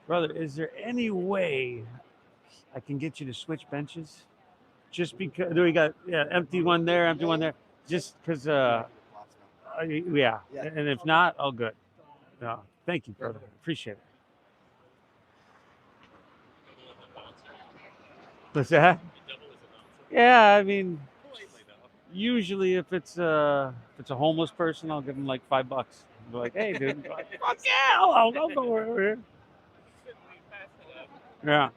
Brother, is there any way I can get you to switch benches? Just because we got empty one there, empty one there. Just because, yeah. And if not, all good. No, thank you, brother. Appreciate it. What's that? Yeah, I mean, usually if it's a homeless person, I'll give them like $5. Be like, hey, dude, like, fuck yeah, I'll go over here. Yeah.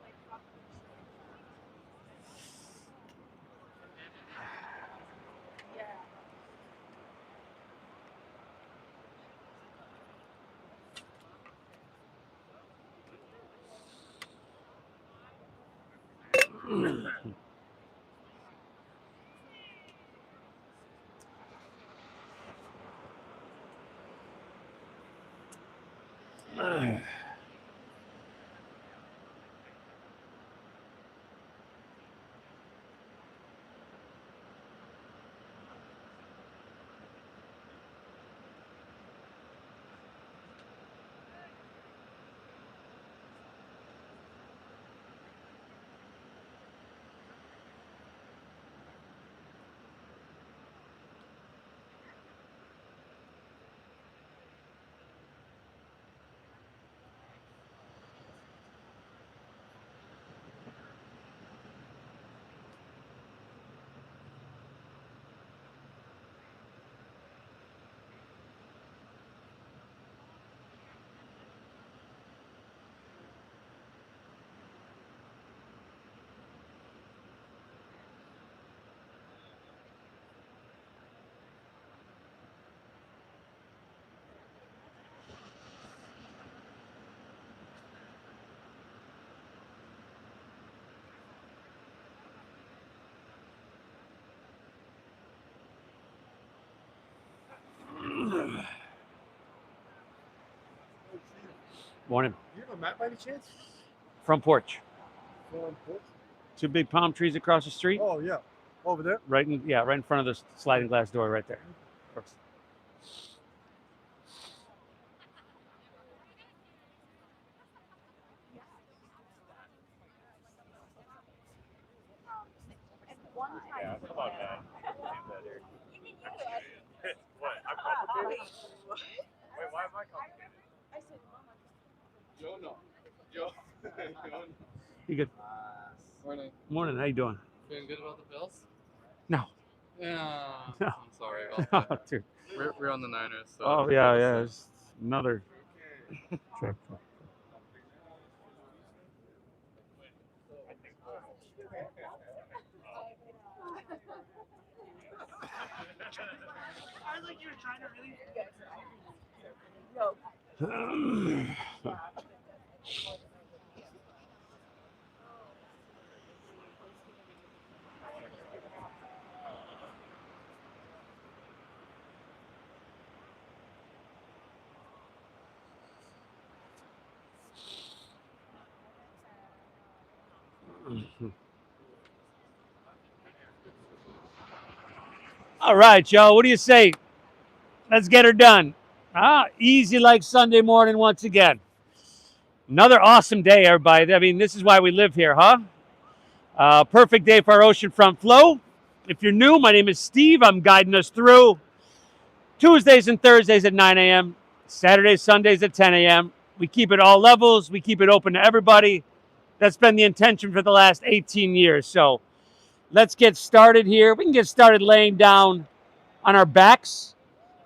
Morning. You have a map by any chance? Front porch. Front porch? Two big palm trees across the street. Oh yeah, over there. Right in front of the sliding glass door, right there. Yeah, come on, man. What? I'm complicated? Wait, why am I complicated? Yo, no. Yo. You good? Morning. Morning. How you doing? Feeling good about the Bills? No. Yeah. No. I'm sorry about that. Dude. We're on the Niners. So Oh yeah. It's another. Check. I was like, you were trying to really. All right, Joe. What do you say? Let's get her done. Easy like Sunday morning once again. Another awesome day, everybody. I mean, this is why we live here, huh? Perfect day for our oceanfront flow. If you're new, my name is Steve. I'm guiding us through Tuesdays and Thursdays at 9 a.m., Saturdays, Sundays at 10 a.m. We keep it all levels. We keep it open to everybody. That's been the intention for the last 18 years. So let's get started here. We can get started laying down on our backs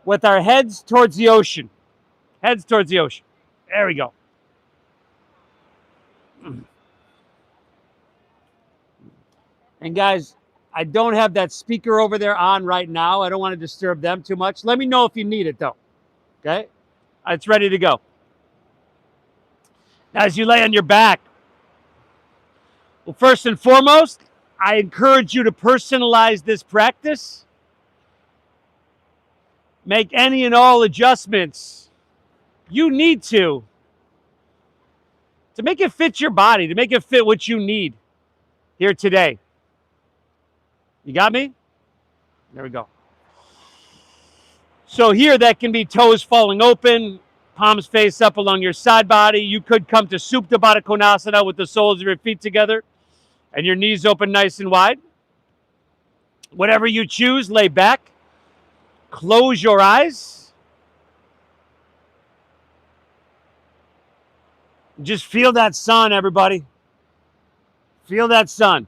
with our heads towards the ocean. Heads towards the ocean. There we go. And guys, I don't have that speaker over there on right now. I don't want to disturb them too much. Let me know if you need it, though. Okay? It's ready to go. Now, as you lay on your back, well, first and foremost, I encourage you to personalize this practice. Make any and all adjustments you need to make it fit your body, to make it fit what you need here today. You got me? There we go. So here, that can be toes falling open, Palms face up along your side body. You could come to Supta Baddha Konasana with the soles of your feet together and your knees open nice and wide. Whatever you choose, lay back. Close your eyes. Just feel that sun, everybody. Feel that sun.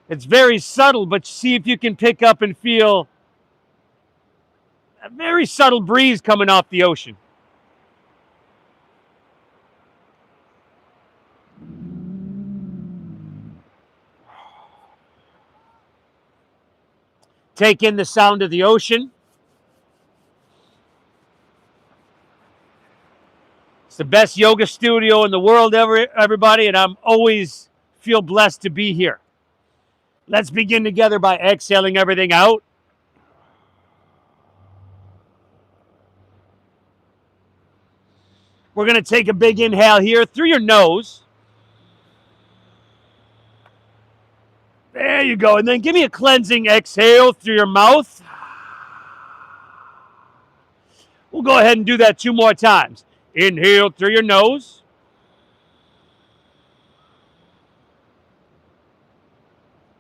It's very subtle, but see if you can pick up and feel a very subtle breeze coming off the ocean. Take in the sound of the ocean. It's the best yoga studio in the world ever, everybody, and I'm always feel blessed to be here. Let's begin together by exhaling everything out. We're going to take a big inhale here through your nose. There you go. And then give me a cleansing exhale through your mouth. We'll go ahead and do that 2 more times. Inhale through your nose.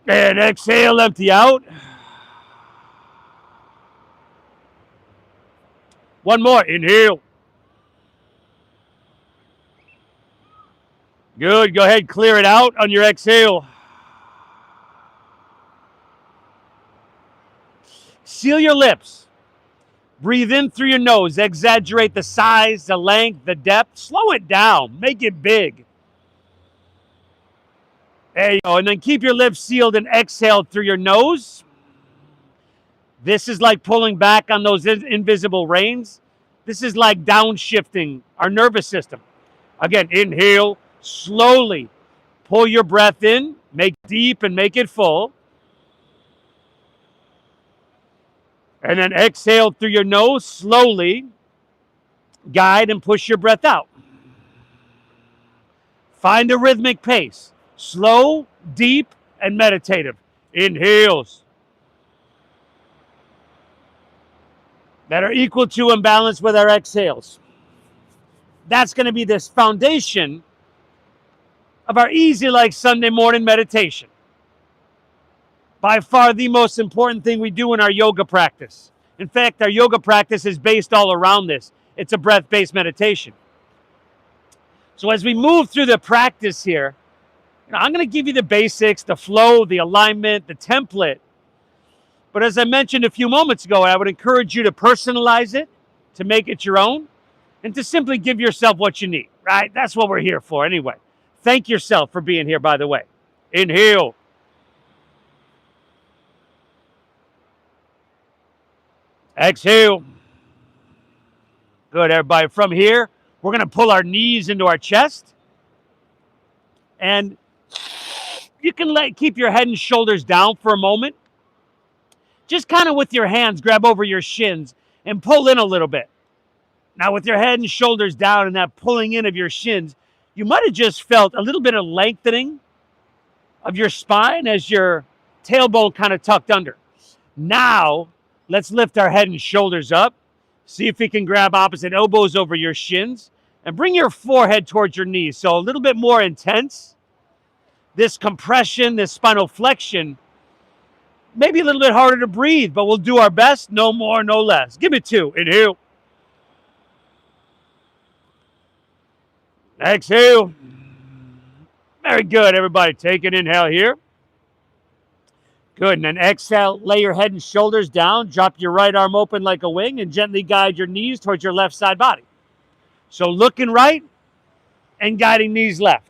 And exhale, empty out. One more. Inhale. Good. Go ahead, clear it out on your exhale. Seal your lips. Breathe in through your nose. Exaggerate the size, the length, the depth. Slow it down. Make it big. There you go. And then keep your lips sealed and exhale through your nose. This is like pulling back on those invisible reins. This is like downshifting our nervous system. Again, inhale, slowly pull your breath in, make deep and make it full. And then exhale through your nose, slowly guide and push your breath out. Find a rhythmic pace. Slow, deep, and meditative. Inhales that are equal to and balanced with our exhales. That's going to be this foundation of our easy like Sunday morning meditation. By far the most important thing we do in our yoga practice. In fact, our yoga practice is based all around this. It's a breath-based meditation. So as we move through the practice here, I'm going to give you the basics, the flow, the alignment, the template. But as I mentioned a few moments ago, I would encourage you to personalize it, to make it your own, and to simply give yourself what you need, right? That's what we're here for anyway. Thank yourself for being here, by the way. Inhale. Exhale. Good, everybody. From here, we're going to pull our knees into our chest. And you can keep your head and shoulders down for a moment. Just kind of with your hands, grab over your shins and pull in a little bit. Now, with your head and shoulders down and that pulling in of your shins, you might have just felt a little bit of lengthening of your spine as your tailbone kind of tucked under. Now, let's lift our head and shoulders up. See if we can grab opposite elbows over your shins and bring your forehead towards your knees. So a little bit more intense. This compression, this spinal flexion, maybe a little bit harder to breathe, but we'll do our best. No more, no less. Give me 2. Inhale. Exhale. Very good, everybody. Take an inhale here. Good, and then exhale. Lay your head and shoulders down. Drop your right arm open like a wing and gently guide your knees towards your left side body. So looking right and guiding knees left.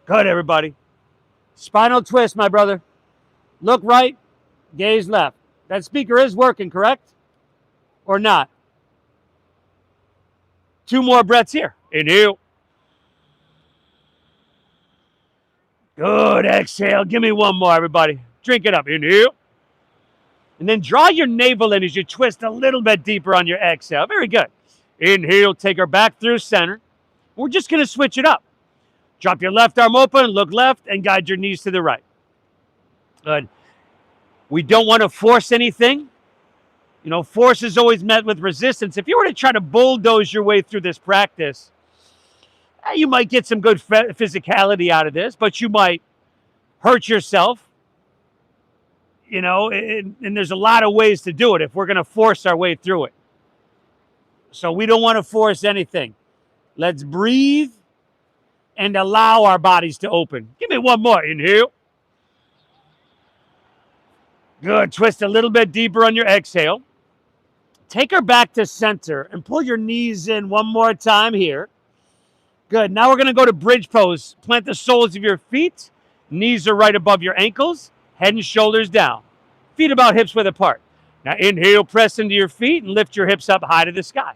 Good, everybody. Spinal twist, my brother. Look right, gaze left. That speaker is working, correct? Or not? 2 more breaths here. Inhale. Good. Exhale. Give me 1 more, everybody. Drink it up. Inhale. And then draw your navel in as you twist a little bit deeper on your exhale. Very good. Inhale. Take her back through center. We're just going to switch it up. Drop your left arm open, look left, and guide your knees to the right. Good. We don't want to force anything. You know, force is always met with resistance. If you were to try to bulldoze your way through this practice, you might get some good physicality out of this, but you might hurt yourself. You know, and there's a lot of ways to do it if we're going to force our way through it. So we don't want to force anything. Let's breathe and allow our bodies to open. Give me one more. Inhale. Good. Twist a little bit deeper on your exhale. Take her back to center and pull your knees in one more time here. Good. Now we're going to go to bridge pose. Plant the soles of your feet. Knees are right above your ankles. Head and shoulders down. Feet about hips width apart. Now inhale, press into your feet and lift your hips up high to the sky.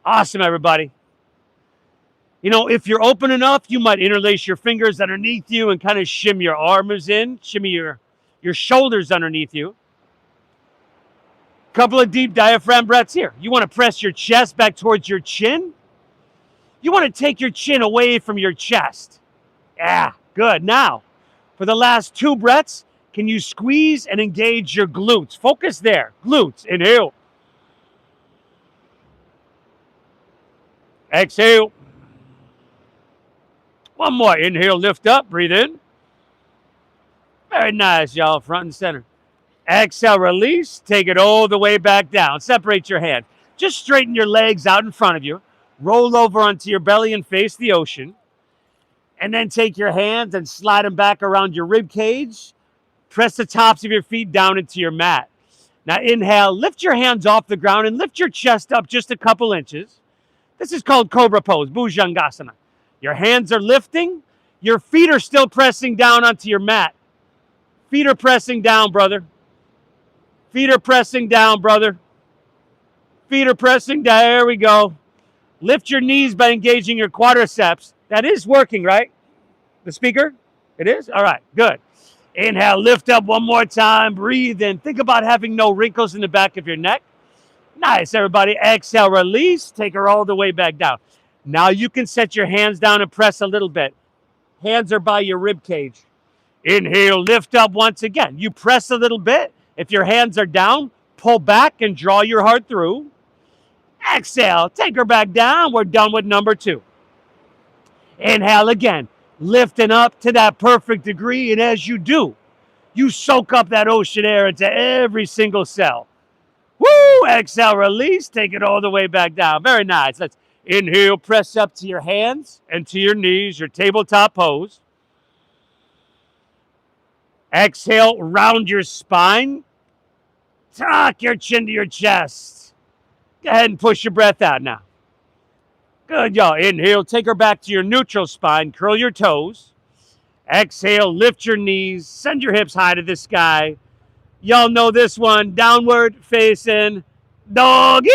Awesome, everybody. You know, if you're open enough, you might interlace your fingers underneath you and kind of shimmy your arms in, shimmy your shoulders underneath you. Couple of deep diaphragm breaths here. You want to press your chest back towards your chin. You want to take your chin away from your chest. Yeah, good. Now, for the last 2 breaths, can you squeeze and engage your glutes? Focus there. Glutes. Inhale. Exhale. One more. Inhale, lift up. Breathe in. Very nice, y'all. Front and center. Exhale, release. Take it all the way back down. Separate your hands. Just straighten your legs out in front of you. Roll over onto your belly and face the ocean. And then take your hands and slide them back around your rib cage. Press the tops of your feet down into your mat. Now inhale, lift your hands off the ground and lift your chest up just a couple inches. This is called Cobra Pose, Bhujangasana. Your hands are lifting. Your feet are still pressing down onto your mat. Feet are pressing down, brother. Feet are pressing down, brother. Feet are pressing down. There we go. Lift your knees by engaging your quadriceps. That is working, right? The speaker? It is? All right, good. Inhale, lift up one more time. Breathe in. Think about having no wrinkles in the back of your neck. Nice, everybody. Exhale, release. Take her all the way back down. Now you can set your hands down and press a little bit. Hands are by your rib cage. Inhale, lift up once again. You press a little bit. If your hands are down, pull back and draw your heart through. Exhale, take her back down. We're done with number 2. Inhale again, lifting up to that perfect degree. And as you do, you soak up that ocean air into every single cell. Woo! Exhale, release. Take it all the way back down. Very nice. Let's inhale, press up to your hands and to your knees, your tabletop pose. Exhale, round your spine. Tuck your chin to your chest. Go ahead and push your breath out now. Good, y'all. Inhale, take her back to your neutral spine. Curl your toes. Exhale, lift your knees. Send your hips high to the sky. Y'all know this one. Downward facing doggy.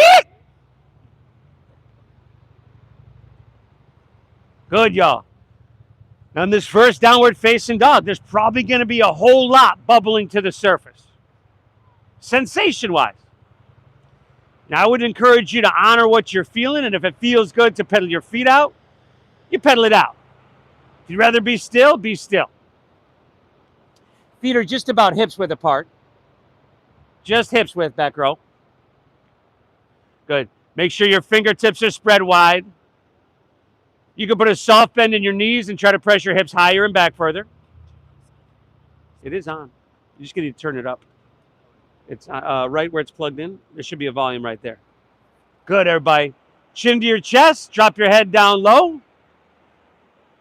Good, y'all. Now, in this first downward facing dog, there's probably going to be a whole lot bubbling to the surface, sensation-wise. Now, I would encourage you to honor what you're feeling, and if it feels good to pedal your feet out, you pedal it out. If you'd rather be still, be still. Feet are just about hips width apart. Just hips width, back row. Good. Make sure your fingertips are spread wide. You can put a soft bend in your knees and try to press your hips higher and back further. It is on. You just need to turn it up. It's right where it's plugged in. There should be a volume right there. Good, everybody. Chin to your chest. Drop your head down low.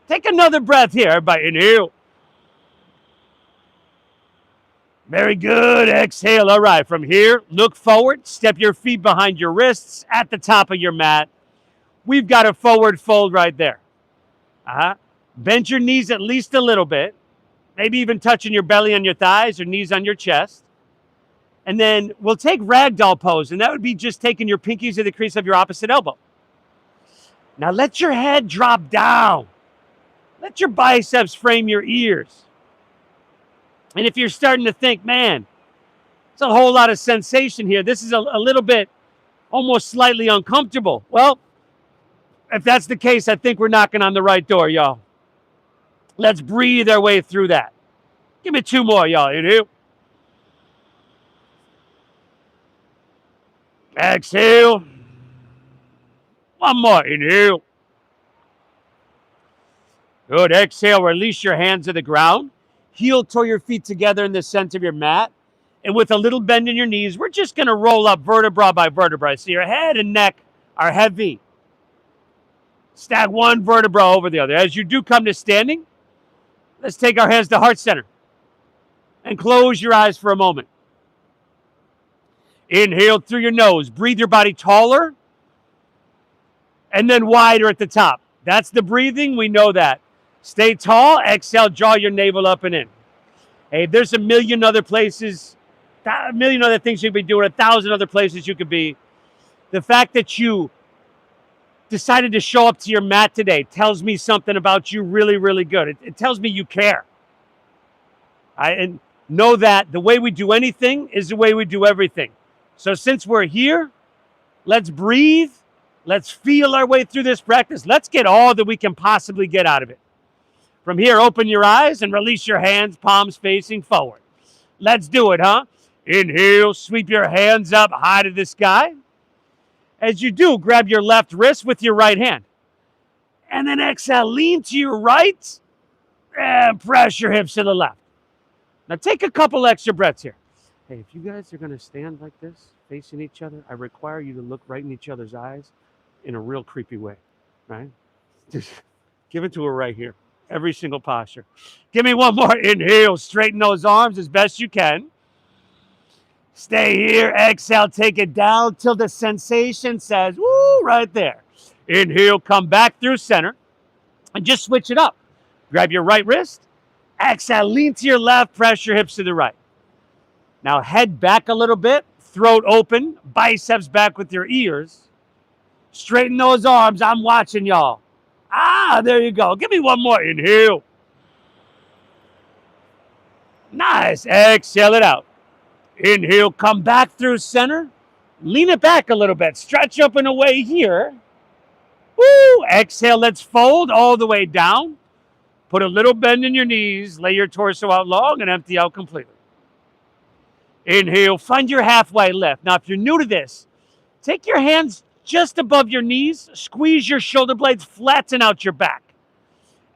Take another breath here, everybody. Inhale. Very good. Exhale. All right. From here, look forward. Step your feet behind your wrists at the top of your mat. We've got a forward fold right there. Bend your knees at least a little bit. Maybe even touching your belly on your thighs or knees on your chest. And then we'll take ragdoll pose, and that would be just taking your pinkies to the crease of your opposite elbow. Now let your head drop down. Let your biceps frame your ears. And if you're starting to think, man, it's a whole lot of sensation here. This is a little bit almost slightly uncomfortable. Well, if that's the case, I think we're knocking on the right door, y'all. Let's breathe our way through that. Give me 2 more, y'all. Inhale. Exhale. 1 more. Inhale. Good. Exhale. Release your hands to the ground. Heel toe your feet together in the center of your mat. And with a little bend in your knees, we're just going to roll up vertebra by vertebra. So your head and neck are heavy. Stack one vertebra over the other. As you do come to standing, let's take our hands to heart center. And close your eyes for a moment. Inhale through your nose. Breathe your body taller and then wider at the top. That's the breathing. We know that. Stay tall. Exhale. Draw your navel up and in. Hey, there's a million other places, a million other things you could be doing, 1,000 other places you could be. The fact that you decided to show up to your mat today tells me something about you really, really good. It tells me you care. And know that the way we do anything is the way we do everything. So since we're here, let's breathe. Let's feel our way through this practice. Let's get all that we can possibly get out of it. From here, open your eyes and release your hands, palms facing forward. Let's do it, huh? Inhale, sweep your hands up high to the sky. As you do, grab your left wrist with your right hand. And then exhale, lean to your right and press your hips to the left. Now take a couple extra breaths here. Hey, if you guys are going to stand like this, facing each other, I require you to look right in each other's eyes in a real creepy way, right? Just give it to her right here. Every single posture. Give me 1 more. Inhale, straighten those arms as best you can. Stay here. Exhale, take it down till the sensation says, woo, right there. Inhale, come back through center and just switch it up. Grab your right wrist. Exhale, lean to your left, press your hips to the right. Now head back a little bit, throat open, biceps back with your ears. Straighten those arms. I'm watching y'all. There you go. Give me 1 more. Inhale. Nice. Exhale it out. Inhale, come back through center. Lean it back a little bit. Stretch up and away here. Woo! Exhale, let's fold all the way down. Put a little bend in your knees. Lay your torso out long and empty out completely. Inhale, find your halfway lift. Now, if you're new to this, take your hands just above your knees. Squeeze your shoulder blades, flatten out your back.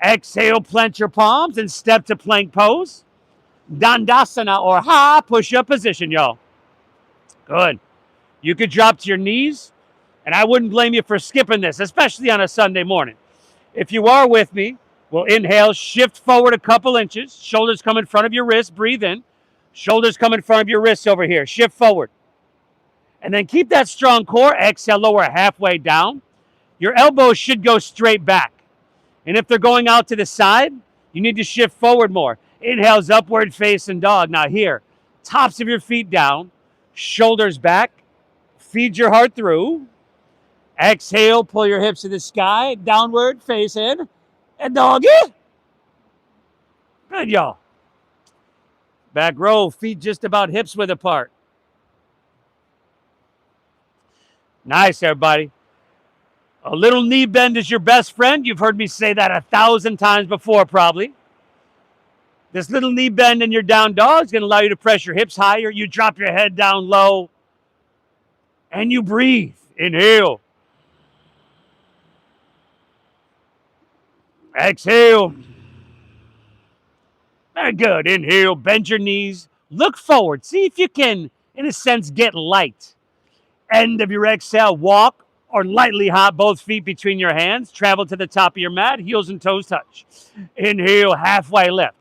Exhale, plant your palms and step to plank pose. Dandasana or push-up position, y'all. Good. You could drop to your knees, and I wouldn't blame you for skipping this, especially on a Sunday morning. If you are with me, we'll inhale, shift forward a couple inches. Shoulders come in front of your wrist. Breathe in. Shoulders come in front of your wrists over here. Shift forward. And then keep that strong core. Exhale, lower halfway down. Your elbows should go straight back. And if they're going out to the side, you need to shift forward more. Inhales, upward facing dog. Now here, tops of your feet down, shoulders back, feed your heart through. Exhale, pull your hips to the sky, downward facing, and doggy. Good, y'all. Back row, feet just about hips width apart. Nice, everybody. A little knee bend is your best friend. You've heard me say that 1,000 times before, probably. This little knee bend in your down dog is going to allow you to press your hips higher. You drop your head down low. And you breathe. Inhale. Exhale. Very good. Inhale. Bend your knees. Look forward. See if you can, in a sense, get light. End of your exhale. Walk or lightly hop both feet between your hands. Travel to the top of your mat. Heels and toes touch. Inhale. Halfway lift.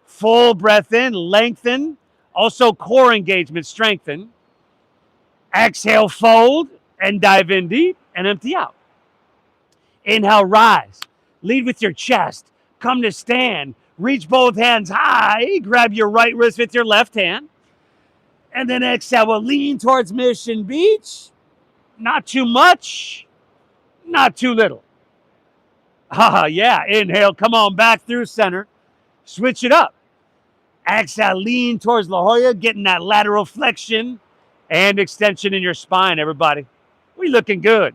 Full breath in, lengthen. Also core engagement, strengthen. Exhale, fold, and dive in deep and empty out. Inhale, rise. Lead with your chest. Come to stand. Reach both hands high. Grab your right wrist with your left hand. And then exhale, we'll lean towards Mission Beach. Not too much, not too little. Yeah. Inhale, come on, back through center. Switch it up. Exhale, lean towards La Jolla, getting that lateral flexion and extension in your spine, everybody. We looking good.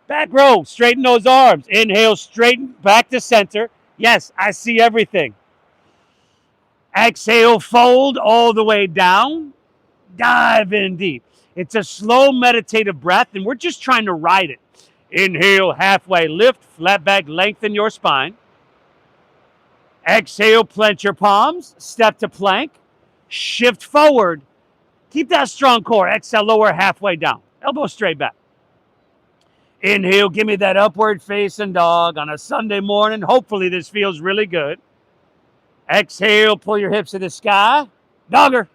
Back row, straighten those arms. Inhale, straighten, back to center. Yes, I see everything. Exhale, fold all the way down. Dive in deep. It's a slow meditative breath, and we're just trying to ride it. Inhale, halfway lift, flat back, lengthen your spine. Exhale, plant your palms, step to plank, shift forward. Keep that strong core. Exhale, lower halfway down. Elbow straight back. Inhale, give me that upward facing dog on a Sunday morning. Hopefully this feels really good. Exhale, pull your hips to the sky. Dogger.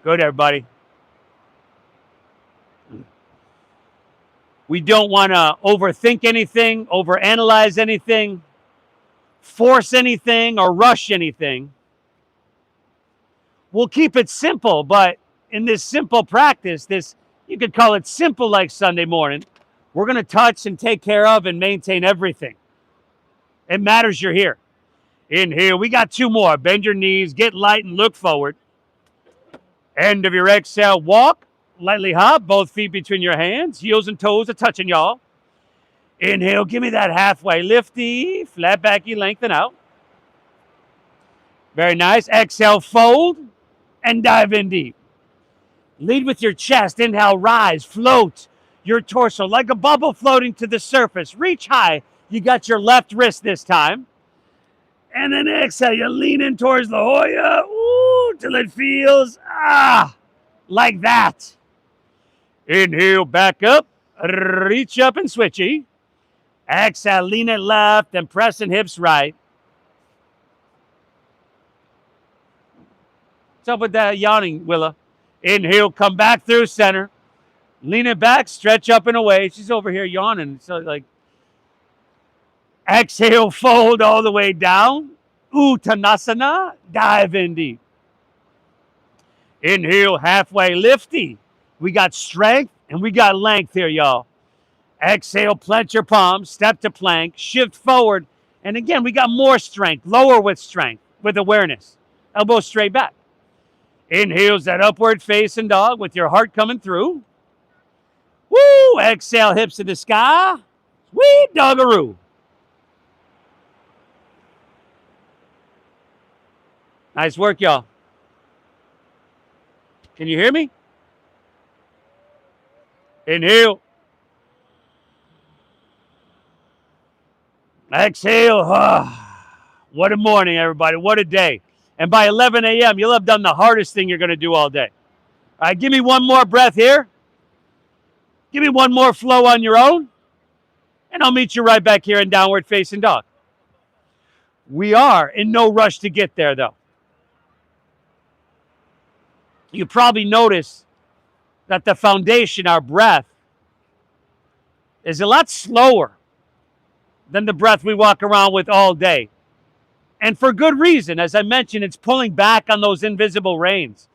Good, everybody. We don't want to overthink anything, overanalyze anything, force anything, or rush anything. We'll keep it simple, but in this simple practice, you could call it simple like Sunday morning, we're going to touch and take care of and maintain everything. It matters you're here. Inhale, we got 2 more. Bend your knees, get light and look forward. End of your exhale, walk, lightly hop, both feet between your hands, heels and toes are touching, y'all. Inhale, give me that halfway lifty, flat backy, lengthen out. Very nice. Exhale, fold, and dive in deep. Lead with your chest. Inhale, rise, float your torso like a bubble floating to the surface. Reach high. You got your left wrist this time. And then exhale, you lean in towards La Jolla. Ooh, till it feels, like that. Inhale, back up. Reach up and switchy. Exhale, lean it left and pressing hips right. What's up with that yawning, Willa? Inhale, come back through center. Lean it back, stretch up and away. She's over here yawning. So like, exhale, fold all the way down. Uttanasana, dive in deep. Inhale, halfway lifty. We got strength and we got length here, y'all. Exhale, plant your palms, step to plank, shift forward. And again, we got more strength, lower with strength, with awareness. Elbow straight back. Inhale's that upward facing dog with your heart coming through. Woo! Exhale, hips to the sky. Sweet doggaroo. Nice work, y'all. Can you hear me? Inhale. Exhale. What a morning, everybody. What a day. And by 11 a.m., you'll have done the hardest thing you're going to do all day. All right, give me one more breath here. Give me one more flow on your own. And I'll meet you right back here in downward facing dog. We are in no rush to get there, though. You probably notice that the foundation, our breath, is a lot slower than the breath we walk around with all day. And for good reason. As I mentioned, it's pulling back on those invisible reins.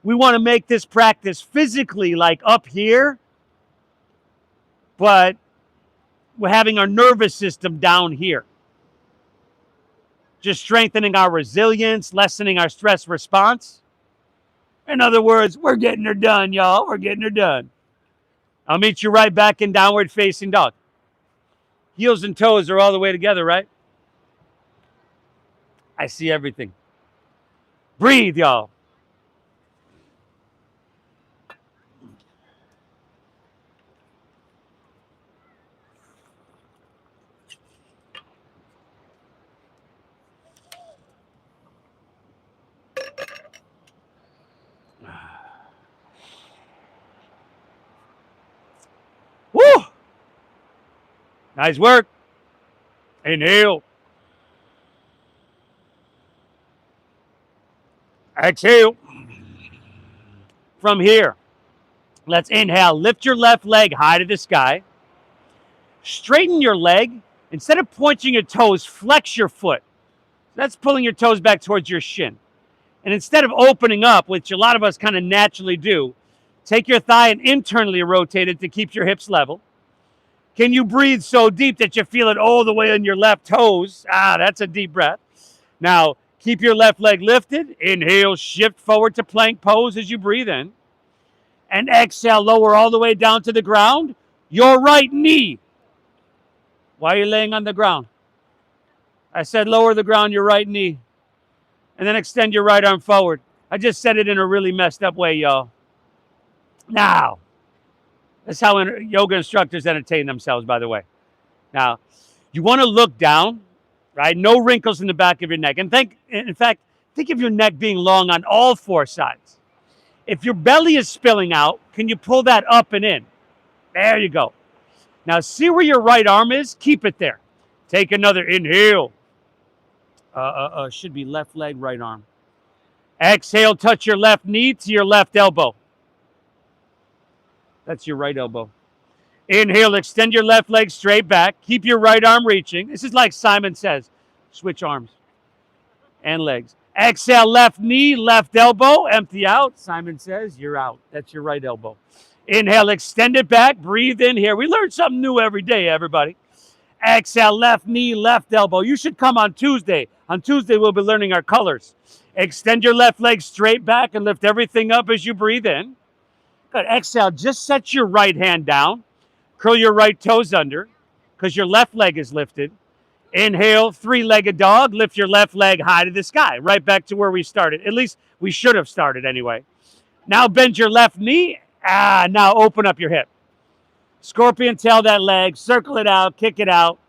We want to make this practice physically like up here, but we're having our nervous system down here. Just strengthening our resilience, lessening our stress response. In other words, we're getting her done, y'all. We're getting her done. I'll meet you right back in downward facing dog. Heels and toes are all the way together, right? I see everything. Breathe, y'all. Woo! Nice work. Inhale. Exhale. From here, let's inhale. Lift your left leg high to the sky. Straighten your leg. Instead of pointing your toes, flex your foot. That's pulling your toes back towards your shin. And instead of opening up, which a lot of us kind of naturally do, take your thigh and internally rotate it to keep your hips level. Can you breathe so deep that you feel it all the way on your left toes? That's a deep breath. Now, keep your left leg lifted. Inhale, shift forward to plank pose as you breathe in. And exhale, lower all the way down to the ground. Your right knee. Why are you laying on the ground? I said lower the ground your right knee. And then extend your right arm forward. I just said it in a really messed up way, y'all. Now, that's how yoga instructors entertain themselves, by the way. Now, you want to look down, right? No wrinkles in the back of your neck. And in fact, think of your neck being long on all four sides. If your belly is spilling out, can you pull that up and in? There you go. Now, see where your right arm is? Keep it there. Take another inhale. Should be left leg, right arm. Exhale, touch your left knee to your left elbow. That's your right elbow. Inhale, extend your left leg straight back. Keep your right arm reaching. This is like Simon says. Switch arms and legs. Exhale, left knee, left elbow. Empty out. Simon says, you're out. That's your right elbow. Inhale, extend it back. Breathe in here. We learn something new every day, everybody. Exhale, left knee, left elbow. You should come on Tuesday. On Tuesday, we'll be learning our colors. Extend your left leg straight back and lift everything up as you breathe in. Good. Exhale, just set your right hand down. Curl your right toes under because your left leg is lifted. Inhale, three-legged dog. Lift your left leg high to the sky. Right back to where we started. At least we should have started anyway. Now bend your left knee. Now open up your hip. Scorpion tail that leg. Circle it out. Kick it out.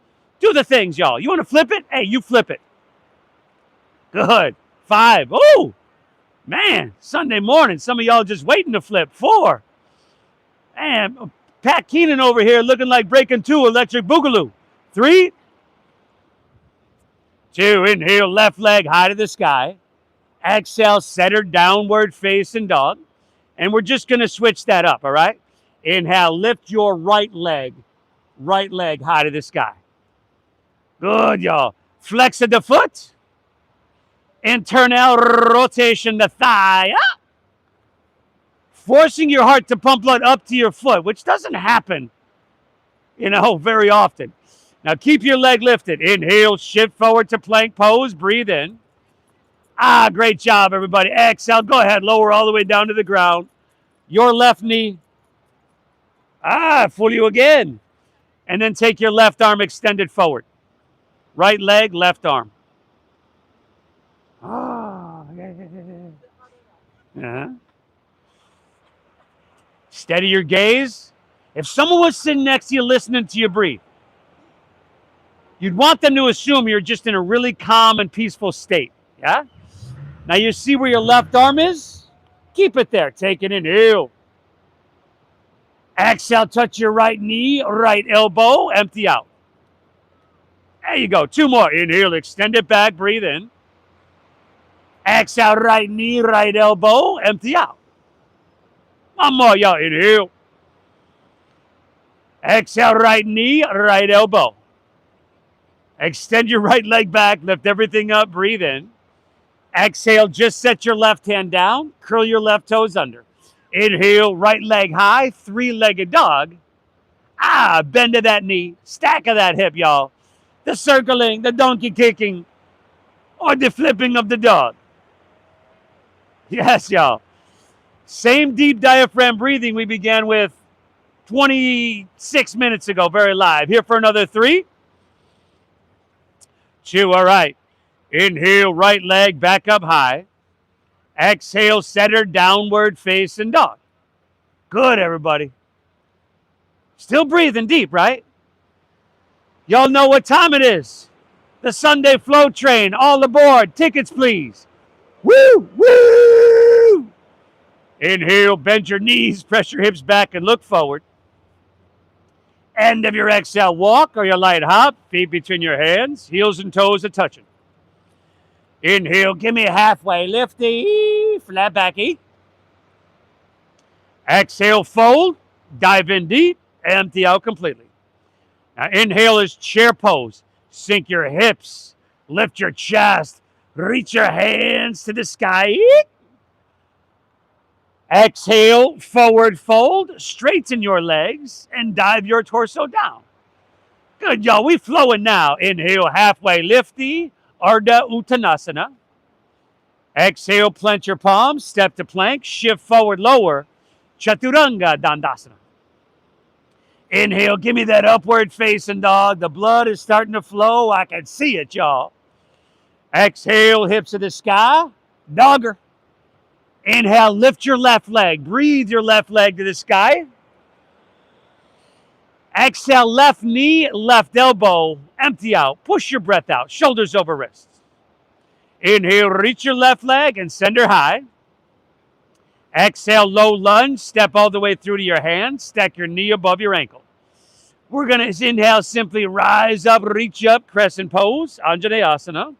Do the things, y'all. You want to flip it? Hey, you flip it. Good. 5. Oh, man. Sunday morning. Some of y'all just waiting to flip. 4. Man, Pat Keenan over here looking like Breaking 2 Electric Boogaloo. 3. 2. Inhale, left leg high to the sky. Exhale, center downward facing dog. And we're just going to switch that up, all right? Inhale, lift your right leg high to the sky. Good, y'all. Flex of the foot. Internal rotation the thigh. Forcing your heart to pump blood up to your foot, which doesn't happen, very often. Now keep your leg lifted. Inhale, shift forward to plank pose. Breathe in. Great job, everybody. Exhale, go ahead. Lower all the way down to the ground. Your left knee. Fool you again. And then take your left arm extended forward. Right leg, left arm. Steady your gaze. If someone was sitting next to you listening to you breathe, you'd want them to assume you're just in a really calm and peaceful state. Yeah? Now you see where your left arm is? Keep it there. Take an inhale. Exhale, touch your right knee, right elbow. Empty out. There you go. 2 more. Inhale, extend it back. Breathe in. Exhale, right knee, right elbow. Empty out. 1 more, y'all. Inhale. Exhale, right knee, right elbow. Extend your right leg back. Lift everything up. Breathe in. Exhale, just set your left hand down. Curl your left toes under. Inhale, right leg high. 3-legged dog. Bend to that knee. Stack of that hip, y'all. The circling, the donkey kicking, or the flipping of the dog. Yes, y'all. Same deep diaphragm breathing we began with 26 minutes ago, very live. Here for another 3. 2, all right. Inhale, right leg back up high. Exhale, center, downward facing dog. Good, everybody. Still breathing deep, right? Y'all know what time it is. The Sunday Flow Train, all aboard. Tickets, please. Woo, woo! Inhale, bend your knees, press your hips back, and look forward. End of your exhale, walk or your light hop, feet between your hands, heels and toes are touching. Inhale, give me a halfway lifty, flat backy. Exhale, fold, dive in deep, empty out completely. Now inhale is chair pose. Sink your hips, lift your chest, reach your hands to the sky. Exhale, forward fold, straighten your legs, and dive your torso down. Good, y'all. We flowing now. Inhale, halfway lifty, Ardha Uttanasana. Exhale, plant your palms, step to plank, shift forward, lower, Chaturanga Dandasana. Inhale, give me that upward facing dog. The blood is starting to flow. I can see it, y'all. Exhale, hips to the sky. Dogger. Inhale, lift your left leg. Breathe your left leg to the sky. Exhale, left knee, left elbow. Empty out. Push your breath out. Shoulders over wrists. Inhale, reach your left leg and send her high. Exhale, low lunge. Step all the way through to your hands. Stack your knee above your ankle. We're going to inhale, simply rise up, reach up, crescent pose, Anjaneyasana.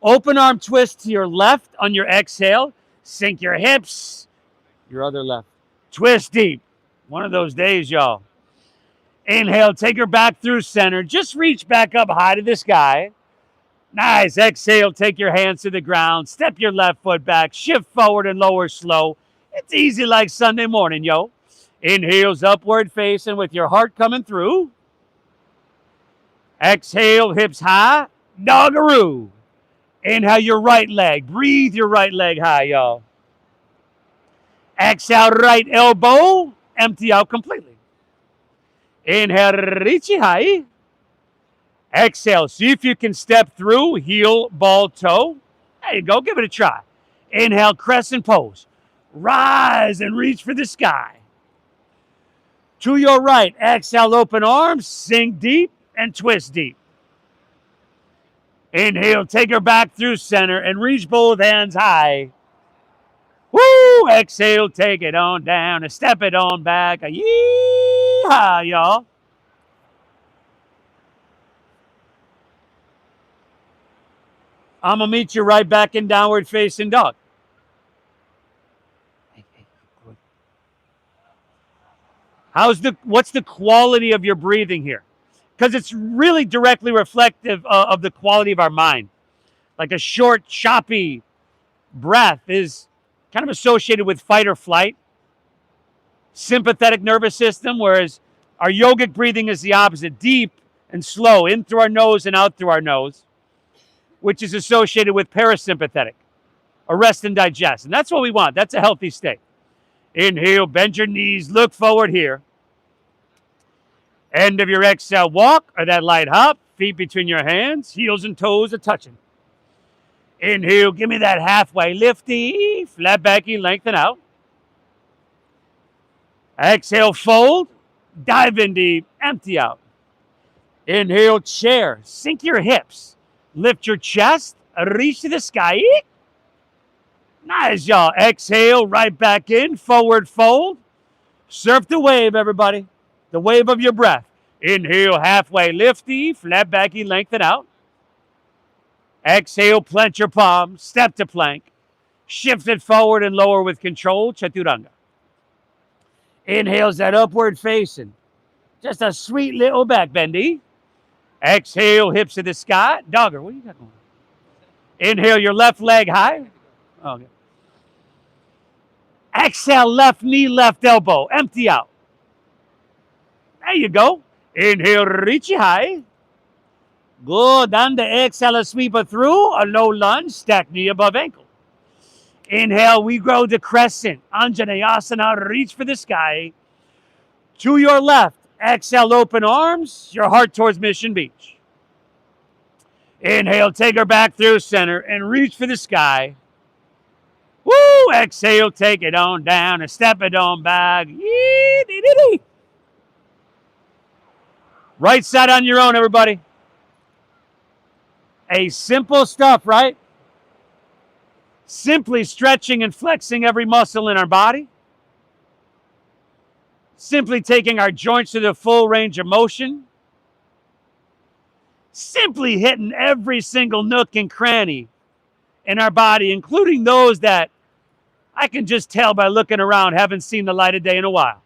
Open arm twist to your left on your exhale. Sink your hips, your other left. Twist deep. One of those days, y'all. Inhale, take her back through center. Just reach back up high to the sky. Nice. Exhale, take your hands to the ground. Step your left foot back. Shift forward and lower slow. It's easy like Sunday morning, yo. Inhales, upward facing with your heart coming through. Exhale, hips high. Doggaroo. Inhale your right leg. Breathe your right leg high, y'all. Exhale, right elbow. Empty out completely. Inhale, reach high. Exhale, see if you can step through, heel, ball, toe. There you go, give it a try. Inhale, crescent pose. Rise and reach for the sky. To your right, exhale, open arms, sink deep and twist deep. Inhale, take her back through center and reach both hands high. Woo! Exhale, take it on down and step it on back. Yee-haw, y'all. I'm going to meet you right back in downward facing dog. What's the quality of your breathing here? Because it's really directly reflective of the quality of our mind. Like a short, choppy breath is kind of associated with fight or flight, sympathetic nervous system, whereas our yogic breathing is the opposite, deep and slow, in through our nose and out through our nose, which is associated with parasympathetic, arrest and digest. And that's what we want. That's a healthy state. Inhale, bend your knees, look forward here. End of your exhale, walk or that light hop, feet between your hands, heels and toes are touching. Inhale, give me that halfway lifty, flat backing, lengthen out. Exhale, fold, dive in deep, empty out. Inhale, chair, sink your hips, lift your chest, reach to the sky. Nice, y'all. Exhale, right back in, forward fold. Surf the wave, everybody. The wave of your breath. Inhale, halfway lifty, flat backing, lengthen out. Exhale, plant your palms, step to plank. Shift it forward and lower with control, chaturanga. Inhales that upward facing. Just a sweet little back bendy. Exhale, hips to the sky. Dogger, what do you got going on? Inhale your left leg high. Okay. Exhale, left knee, left elbow. Empty out. There you go. Inhale, reach high. Good. On the exhale, sweep it through. A low lunge, stack knee above ankle. Inhale, we grow to crescent. Anjaneyasana, reach for the sky. To your left, exhale, open arms. Your heart towards Mission Beach. Inhale, take her back through center and reach for the sky. Woo! Exhale, take it on down and step it on back. Yee-dee-dee-dee. Right side on your own, everybody. A simple stuff, right? Simply stretching and flexing every muscle in our body. Simply taking our joints to the full range of motion. Simply hitting every single nook and cranny in our body, including those that I can just tell by looking around haven't seen the light of day in a while.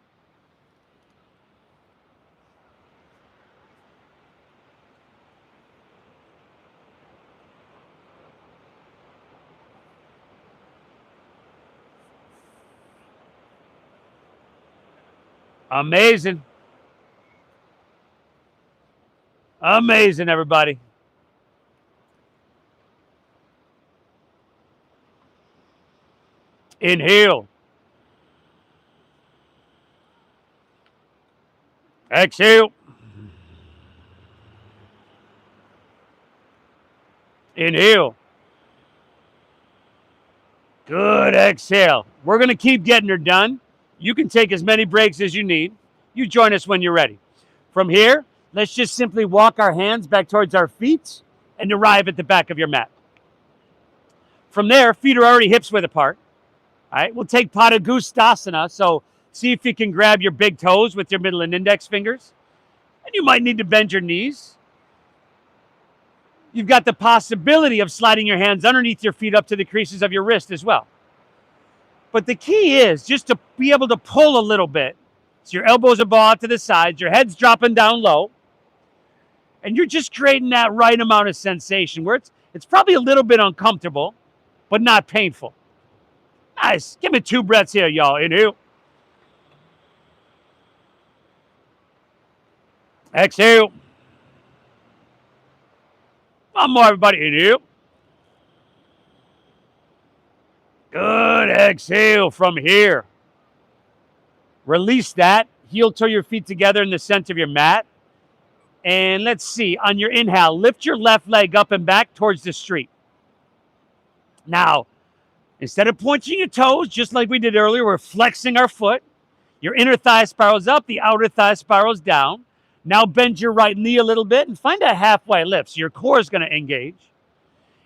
Amazing. Amazing, everybody. Inhale. Exhale. Inhale. Good. Exhale. We're going to keep getting her done. You can take as many breaks as you need. You join us when you're ready. From here, let's just simply walk our hands back towards our feet and arrive at the back of your mat. From there, feet are already hips width apart. All right, we'll take Padagustasana. So see if you can grab your big toes with your middle and index fingers. And you might need to bend your knees. You've got the possibility of sliding your hands underneath your feet up to the creases of your wrist as well. But the key is just to be able to pull a little bit. So your elbows are bowed to the sides, your head's dropping down low, and you're just creating that right amount of sensation where it's probably a little bit uncomfortable, but not painful. Nice. Give me 2 breaths here, y'all. Inhale. Exhale. One more, everybody. Inhale. Good. Exhale from here. Release that. Heel toe your feet together in the center of your mat. And let's see. On your inhale, lift your left leg up and back towards the street. Now, instead of pointing your toes, just like we did earlier, we're flexing our foot. Your inner thigh spirals up, the outer thigh spirals down. Now bend your right knee a little bit and find a halfway lift. So your core is going to engage.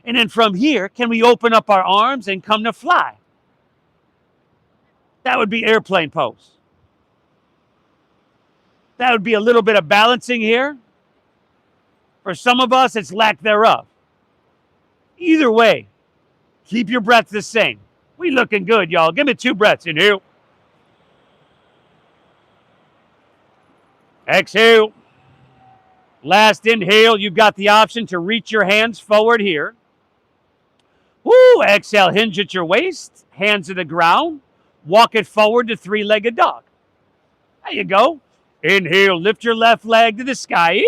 And then from here, can we open up our arms and come to fly? That would be airplane pose. That would be a little bit of balancing here. For some of us, it's lack thereof. Either way, keep your breath the same. We looking good, y'all. Give me 2 breaths. Inhale. Exhale. Last inhale, you've got the option to reach your hands forward here. Woo! Exhale, hinge at your waist, hands to the ground. Walk it forward to 3-legged dog. There you go. Inhale, lift your left leg to the sky.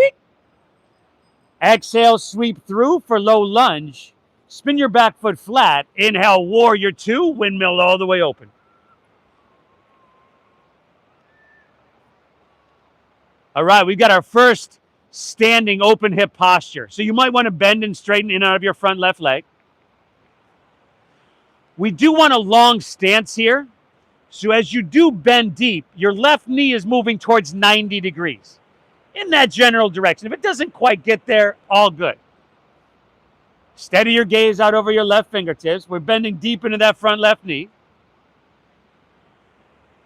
Exhale, sweep through for low lunge. Spin your back foot flat. Inhale, warrior 2, windmill all the way open. All right, we've got our first standing open hip posture. So you might want to bend and straighten in and out of your front left leg. We do want a long stance here. So as you do bend deep, your left knee is moving towards 90 degrees in that general direction. If it doesn't quite get there, all good. Steady your gaze out over your left fingertips. We're bending deep into that front left knee.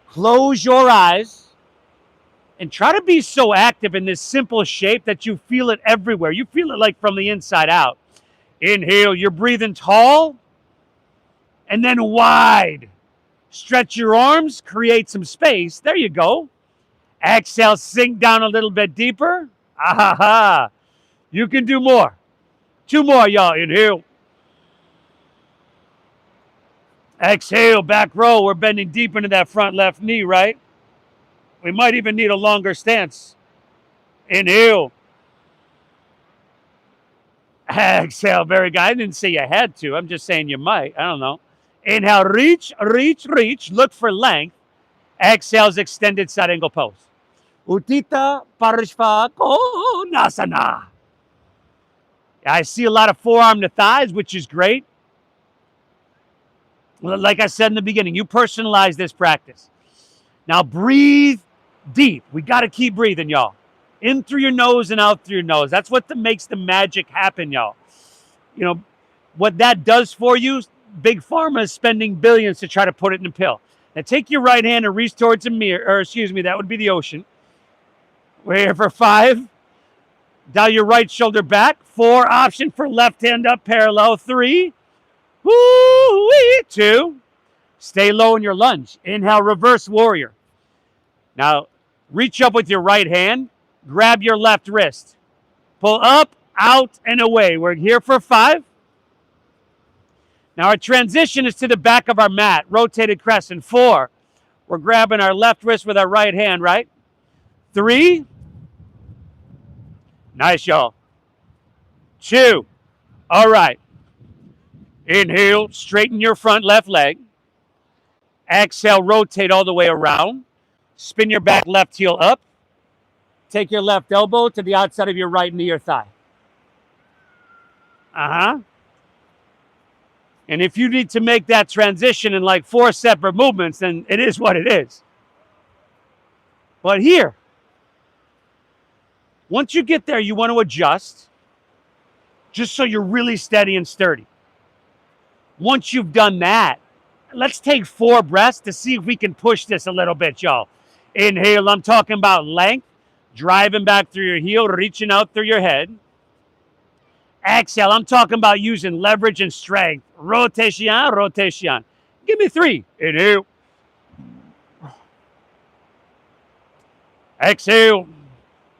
Close your eyes and try to be so active in this simple shape that you feel it everywhere. You feel it like from the inside out. Inhale, you're breathing tall and then wide. Stretch your arms, create some space. There you go. Exhale, sink down a little bit deeper. Ah-ha-ha. You can do more. 2 more, y'all. Inhale. Exhale, back row. We're bending deep into that front left knee, right? We might even need a longer stance. Inhale. Exhale, very good. I didn't say you had to. I'm just saying you might. I don't know. Inhale, reach, reach, reach. Look for length. Exhale's extended side angle pose. Uttita Parishva Konasana. I see a lot of forearm to thighs, which is great. Like I said in the beginning, you personalize this practice. Now breathe deep. We got to keep breathing, y'all. In through your nose and out through your nose. That's what makes the magic happen, y'all. You know, what that does for you, Big Pharma is spending billions to try to put it in a pill. Now take your right hand and reach towards a mirror, or excuse me, that would be the ocean. We're here for 5. Dial your right shoulder back. 4, option for left hand up parallel. 3, woo-wee. 2, stay low in your lunge. Inhale, reverse warrior. Now, reach up with your right hand. Grab your left wrist. Pull up, out, and away. We're here for 5. Now, our transition is to the back of our mat. Rotated crescent. 4, we're grabbing our left wrist with our right hand, right? 3, nice, y'all. 2, all right. Inhale, straighten your front left leg. Exhale, rotate all the way around. Spin your back left heel up. Take your left elbow to the outside of your right knee or thigh. Uh-huh. And if you need to make that transition in like 4 separate movements, then it is what it is. But here, once you get there, you want to adjust just so you're really steady and sturdy. Once you've done that, let's take 4 breaths to see if we can push this a little bit, y'all. Inhale, I'm talking about length, driving back through your heel, reaching out through your head. Exhale, I'm talking about using leverage and strength. Rotation, rotation. Give me 3. Inhale. Exhale.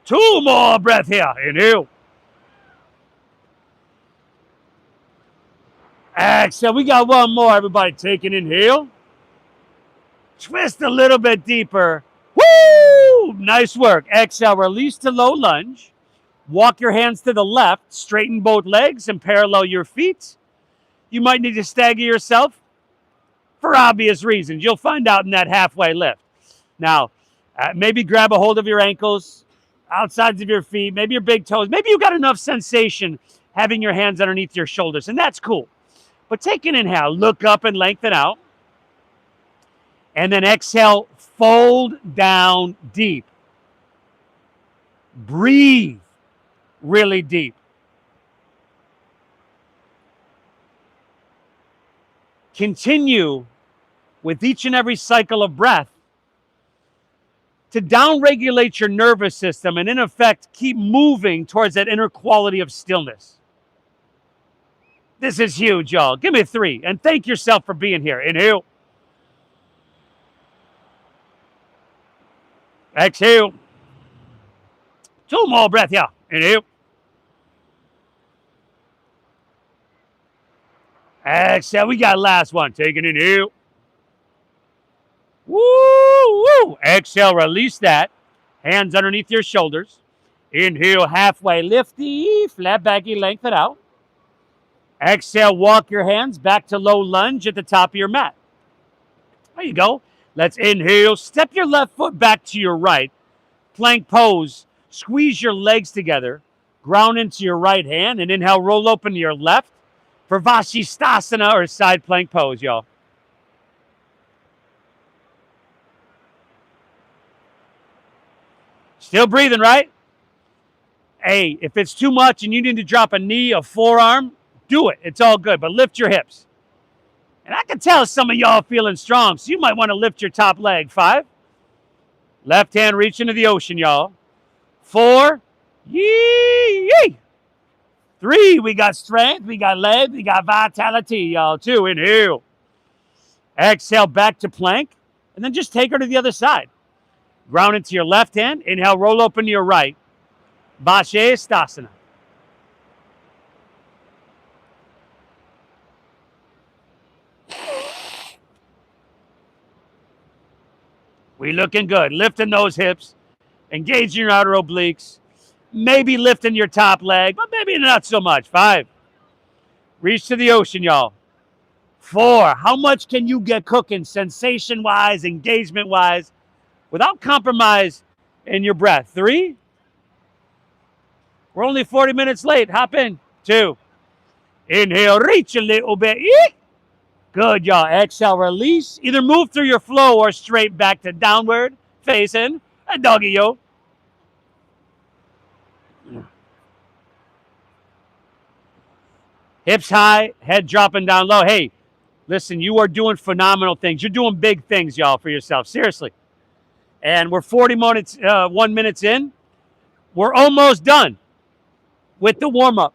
2 more breath here. Inhale. Exhale. We got 1 more, everybody. Take an inhale. Twist a little bit deeper. Woo! Nice work. Exhale. Release to low lunge. Walk your hands to the left. Straighten both legs and parallel your feet. You might need to stagger yourself for obvious reasons. You'll find out in that halfway lift. Now, maybe grab a hold of your ankles, outsides of your feet, maybe your big toes. Maybe you got enough sensation having your hands underneath your shoulders, and that's cool. But take an inhale, look up and lengthen out. And then exhale, fold down deep. Breathe really deep. Continue with each and every cycle of breath to downregulate your nervous system and, in effect, keep moving towards that inner quality of stillness. This is huge, y'all. Give me 3. And thank yourself for being here. Inhale. Exhale. 2 more breath, yeah. Inhale. Exhale. We got last one. Take an inhale. Woo, woo. Exhale, release that. Hands underneath your shoulders. Inhale, halfway lifty, flat backy, lengthen out. Exhale, walk your hands back to low lunge at the top of your mat. There you go. Let's inhale. Step your left foot back to your right. Plank pose. Squeeze your legs together. Ground into your right hand. And inhale, roll open to your left for Vashisthasana or side plank pose, y'all. Still breathing, right? Hey, if it's too much and you need to drop a knee, a forearm, do it. It's all good, but lift your hips. And I can tell some of y'all feeling strong, so you might want to lift your top leg. 5. Left hand reach into the ocean, y'all. 4. Yee! 3, we got strength, we got legs, we got vitality, y'all. 2, inhale. Exhale, back to plank, and then just take her to the other side. Ground into your left hand. Inhale, roll open to your right. Vashisthasana. We looking good. Lifting those hips. Engaging your outer obliques. Maybe lifting your top leg, but maybe not so much. 5. Reach to the ocean, y'all. 4. How much can you get cooking sensation-wise, engagement-wise, without compromise in your breath? 3. We're only 40 minutes late. Hop in. 2. Inhale, reach a little bit. Good, y'all. Exhale, release. Either move through your flow or straight back to downward facing a doggy, yo. Hips high, head dropping down low. Hey, listen, you are doing phenomenal things. You're doing big things, y'all, for yourself. Seriously. And we're 1 minutes in. We're almost done with the warm-up.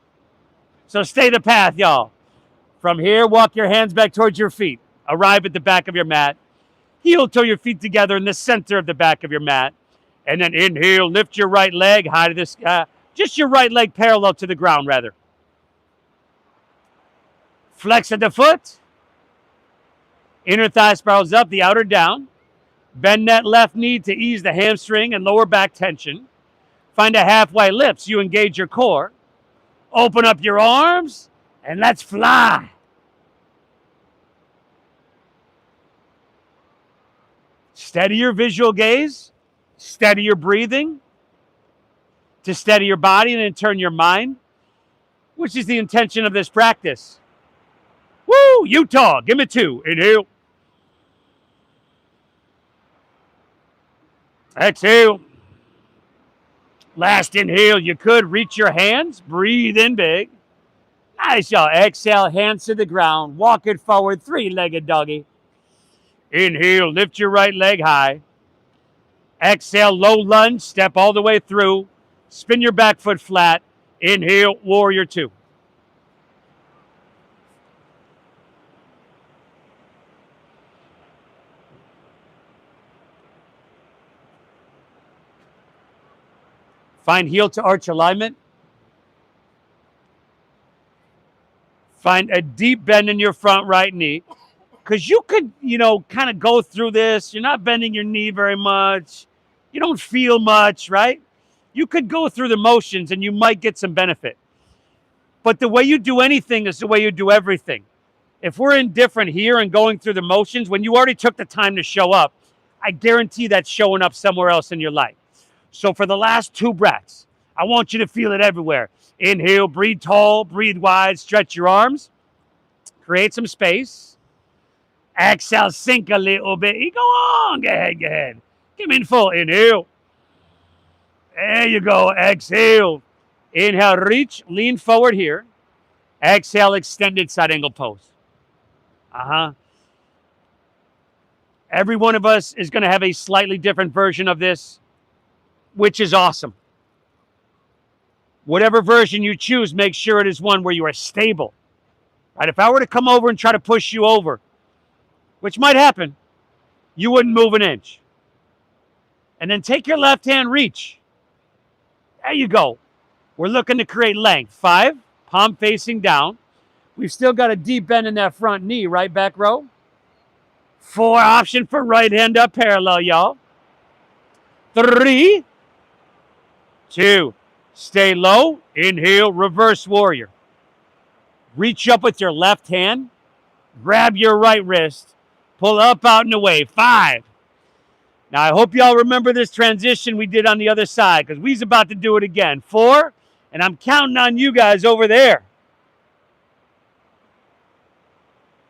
So stay the path, y'all. From here, walk your hands back towards your feet. Arrive at the back of your mat. Heel toe your feet together in the center of the back of your mat. And then inhale, lift your right leg high to the sky. Just your right leg parallel to the ground, rather. Flex at the foot. Inner thigh spirals up, the outer down. Bend that left knee to ease the hamstring and lower back tension. Find a halfway lift so you engage your core. Open up your arms, and let's fly. Steady your visual gaze. Steady your breathing. to steady your body and then turn your mind, which is the intention of this practice. Woo! Utah, give me 2. Inhale. Exhale. Last inhale, you could reach your hands, breathe in big. Nice, y'all. Exhale, hands to the ground, walk it forward, 3-legged doggy. Inhale, lift your right leg high. Exhale, low lunge, step all the way through. Spin your back foot flat. Inhale, warrior 2. Find heel to arch alignment. Find a deep bend in your front right knee. Because you could, kind of go through this. You're not bending your knee very much. You don't feel much, right? You could go through the motions and you might get some benefit. But the way you do anything is the way you do everything. If we're indifferent here and going through the motions, when you already took the time to show up, I guarantee that's showing up somewhere else in your life. So for the last 2 breaths, I want you to feel it everywhere. Inhale, breathe tall, breathe wide, stretch your arms. Create some space. Exhale, sink a little bit. Go on, go ahead. Come in full. Inhale. There you go. Exhale. Inhale, reach, lean forward here. Exhale, extended side angle pose. Every one of us is going to have a slightly different version of this, which is awesome. Whatever version you choose, make sure it is one where you are stable. Right? If I were to come over and try to push you over, which might happen, you wouldn't move an inch. And then take your left hand, reach. There you go. We're looking to create length. 5, palm facing down. We've still got a deep bend in that front knee, right back row. 4, option for right hand up parallel, y'all. 3, 2, stay low. Inhale, reverse warrior. Reach up with your left hand. Grab your right wrist. Pull up, out, and away. 5. Now, I hope y'all remember this transition we did on the other side because we's about to do it again. 4, and I'm counting on you guys over there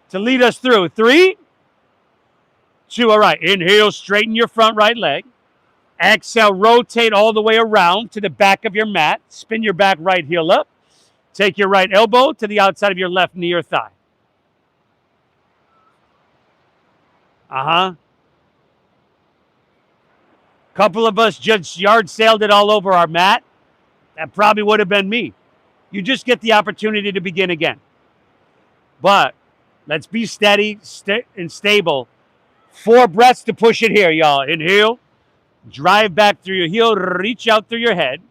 to lead us through. 3, 2, all right. Inhale, straighten your front right leg. Exhale, rotate all the way around to the back of your mat. Spin your back right heel up. Take your right elbow to the outside of your left knee or thigh. Couple of us just yard sailed it all over our mat. That probably would have been me. You just get the opportunity to begin again. But let's be steady and stable. 4 breaths to push it here, y'all. Inhale. Drive back through your heel. Reach out through your head.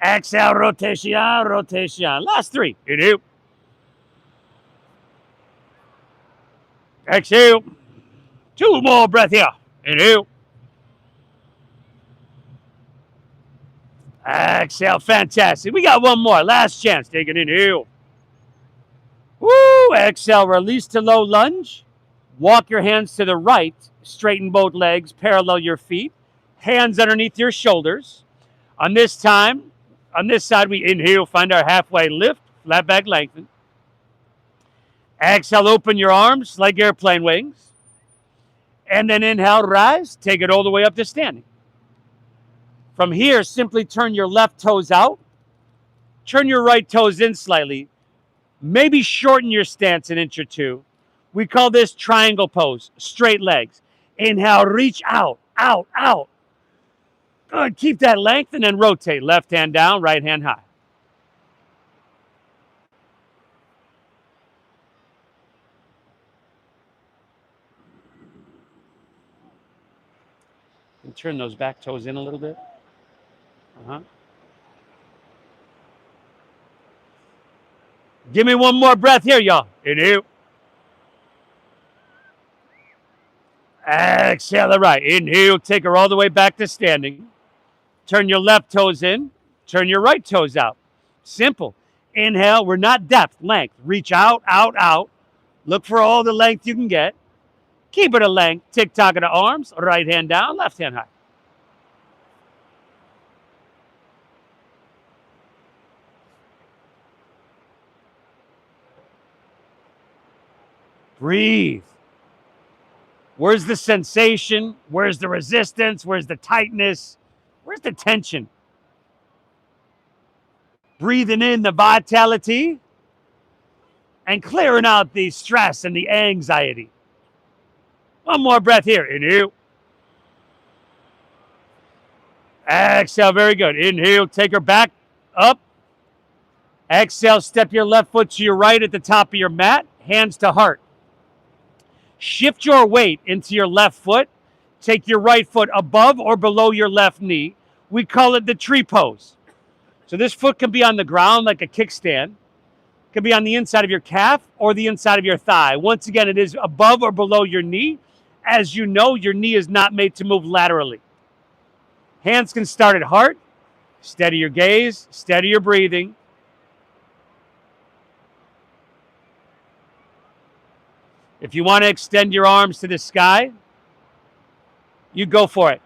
Exhale, rotation, rotation. Last 3. Inhale. Exhale. 2 more breath here. Inhale. Exhale. Fantastic. We got 1 more. Last chance. Take an inhale. Woo! Exhale. Release to low lunge. Walk your hands to the right. Straighten both legs. Parallel your feet. Hands underneath your shoulders. On this side, we inhale. Find our halfway lift. Flat back lengthen. Exhale. Open your arms like airplane wings. And then inhale, rise. Take it all the way up to standing. From here, simply turn your left toes out. Turn your right toes in slightly. Maybe shorten your stance an inch or 2. We call this triangle pose, straight legs. Inhale, reach out, out, out. Good, keep that length and then rotate. Left hand down, right hand high. And turn those back toes in a little bit. Give me 1 more breath here, y'all. Inhale. Exhale the right. Inhale, take her all the way back to standing. Turn your left toes in. Turn your right toes out. Simple. Inhale, we're not depth, length. Reach out, out, out. Look for all the length you can get. Keep it a length. Tick-tock of the arms. Right hand down, left hand high. 1 more breath here, y'all. Inhale. Exhale the right. Inhale, take her all the way back to standing. Turn your left toes in. Turn your right toes out. Simple. Inhale, we're not depth, length. Reach out, out, out. Look for all the length you can get. Keep it a length. Tick-tock of the arms. Right hand down, left hand high. Breathe. Where's the sensation? Where's the resistance? Where's the tightness? Where's the tension? Breathing in the vitality and clearing out the stress and the anxiety. One more breath here. Inhale. Exhale. Very good. Inhale. Take her back up. Exhale. Step your left foot to your right at the top of your mat. Hands to heart. Shift your weight into your left foot. Take your right foot above or below your left knee. We call it the tree pose. So this foot can be on the ground like a kickstand. It can be on the inside of your calf or the inside of your thigh. Once again, it is above or below your knee. As you know, your knee is not made to move laterally. Hands can start at heart. Steady your gaze. Steady your breathing. If you want to extend your arms to the sky, you go for it.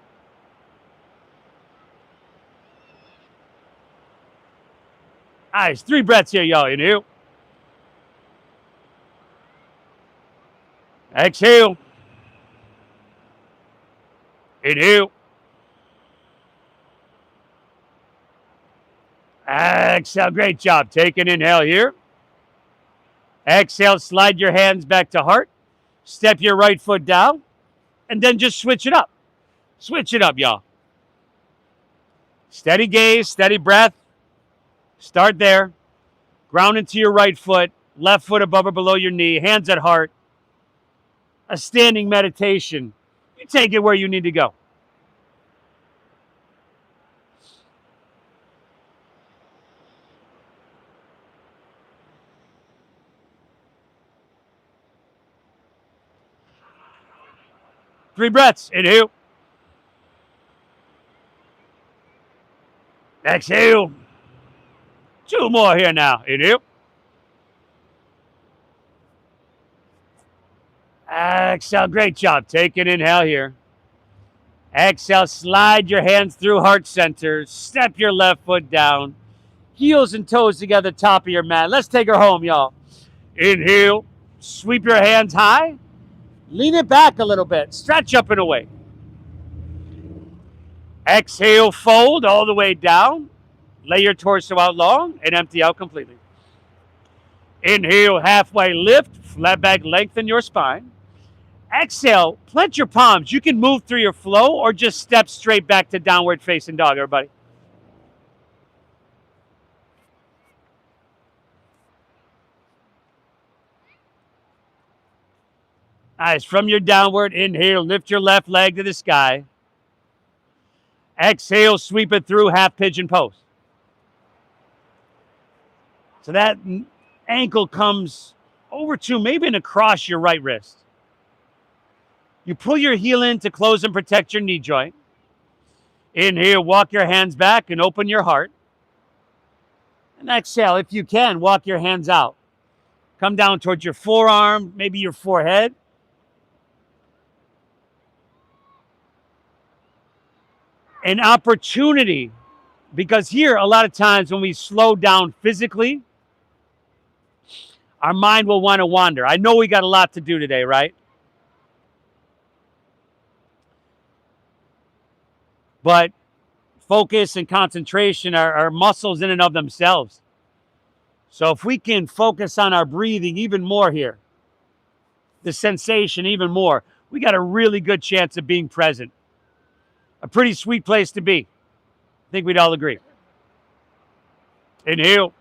Nice. 3 breaths here, y'all. Inhale. Exhale. Inhale. Exhale. Great job. Take an inhale here. Exhale. Slide your hands back to heart. Step your right foot down. And then just switch it up. Switch it up, y'all. Steady gaze. Steady breath. Start there. Ground into your right foot. Left foot above or below your knee. Hands at heart. A standing meditation. You take it where you need to go. Three breaths. Inhale. Exhale. 2 more here now. Inhale. Exhale. Great job. Take an inhale here. Exhale. Slide your hands through heart center. Step your left foot down. Heels and toes together, top of your mat. Let's take her home, y'all. Inhale. Sweep your hands high. Lean it back a little bit. Stretch up and away. Exhale, fold all the way down. Lay your torso out long and empty out completely. Inhale, halfway lift. Flat back, lengthen your spine. Exhale, plant your palms. You can move through your flow or just step straight back to downward facing dog, everybody. Nice. From your downward, inhale, lift your left leg to the sky. Exhale, sweep it through half pigeon pose. So that ankle comes over to maybe and across your right wrist. You pull your heel in to close and protect your knee joint. Inhale, walk your hands back and open your heart. And exhale, if you can, walk your hands out. Come down towards your forearm, maybe your forehead. An opportunity, because here a lot of times when we slow down physically, our mind will want to wander. I know we got a lot to do today, right? But focus and concentration are muscles in and of themselves. So if we can focus on our breathing even more here, the sensation even more, we got a really good chance of being present. A pretty sweet place to be. I think we'd all agree. Inhale.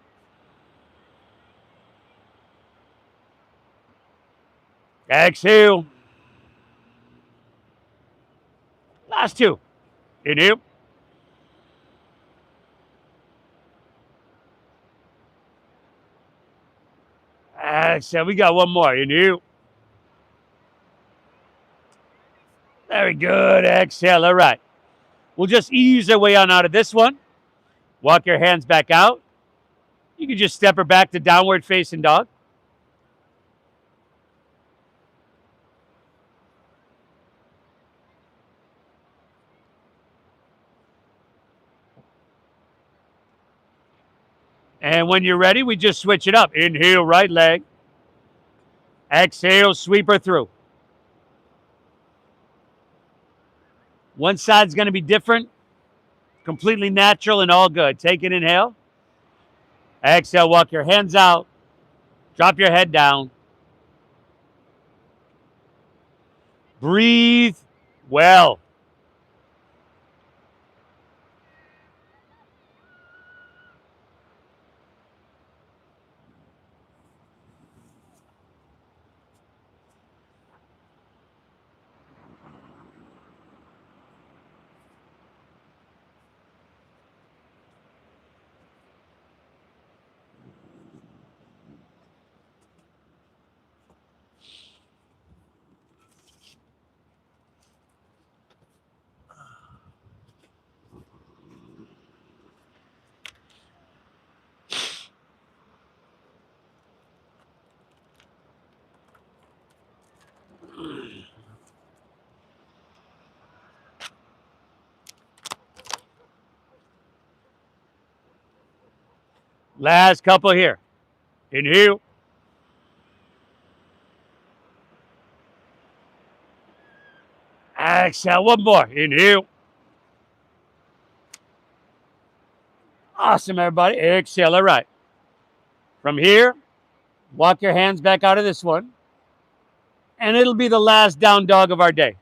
Exhale. Last 2. Inhale. Exhale. We got one more. Inhale. Very good. Exhale. All right. We'll just ease our way on out of this one. Walk your hands back out. You can just step her back to downward facing dog. And when you're ready, we just switch it up. Inhale, right leg. Exhale, sweep her through. One side's going to be different, completely natural and all good. Take an inhale. Exhale, walk your hands out. Drop your head down. Breathe well. Last couple here. Inhale. Exhale, one more. Inhale. Awesome, everybody. Exhale, all right. From here, walk your hands back out of this one. And it'll be the last down dog of our day.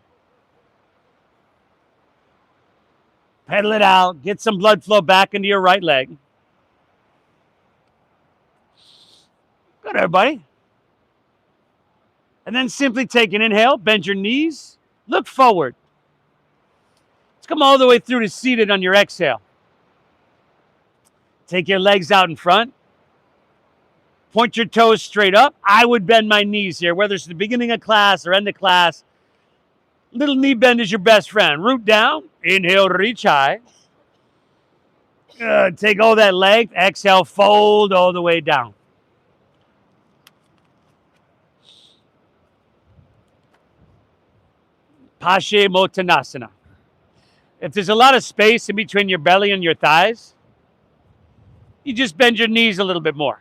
Pedal it out. Get some blood flow back into your right leg. Good, everybody. And then simply take an inhale. Bend your knees. Look forward. Let's come all the way through to seated on your exhale. Take your legs out in front. Point your toes straight up. I would bend my knees here, whether it's the beginning of class or end of class. Little knee bend is your best friend. Root down. Inhale, reach high. Good. Take all that length. Exhale, fold all the way down. Pasche Mottanasana. If there's a lot of space in between your belly and your thighs, you just bend your knees a little bit more.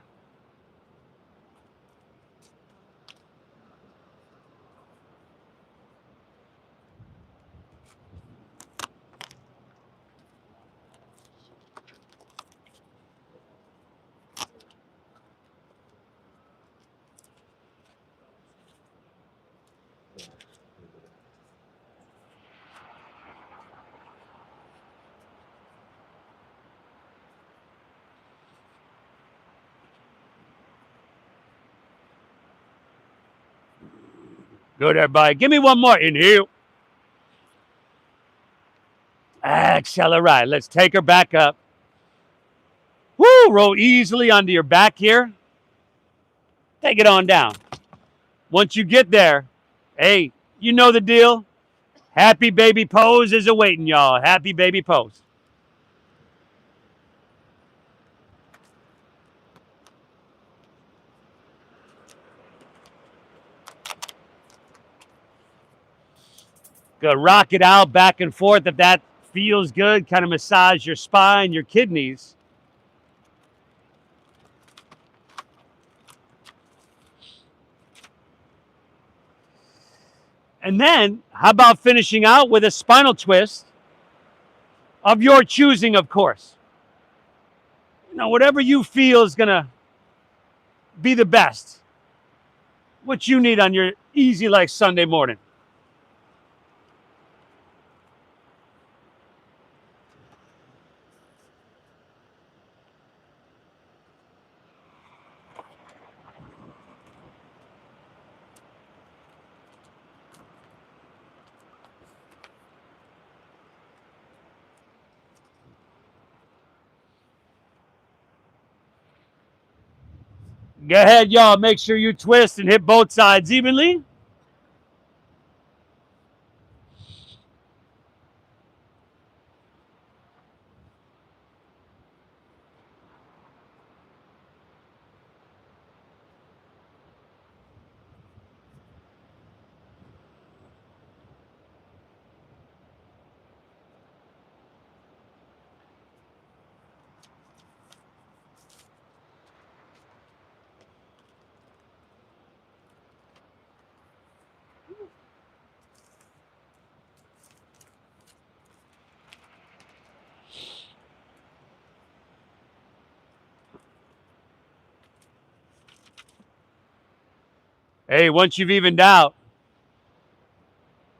Good, everybody. Give me one more. Inhale. Exhale. All right. Let's take her back up. Woo! Roll easily onto your back here. Take it on down. Once you get there, hey, you know the deal. Happy baby pose is awaiting y'all. Happy baby pose. Good. Rock it out back and forth if that feels good. Kind of massage your spine, your kidneys. And then, how about finishing out with a spinal twist of your choosing, of course. You know, whatever you feel is going to be the best. What you need on your easy like Sunday morning. Go ahead, y'all. Make sure you twist and hit both sides evenly. Hey, once you've evened out,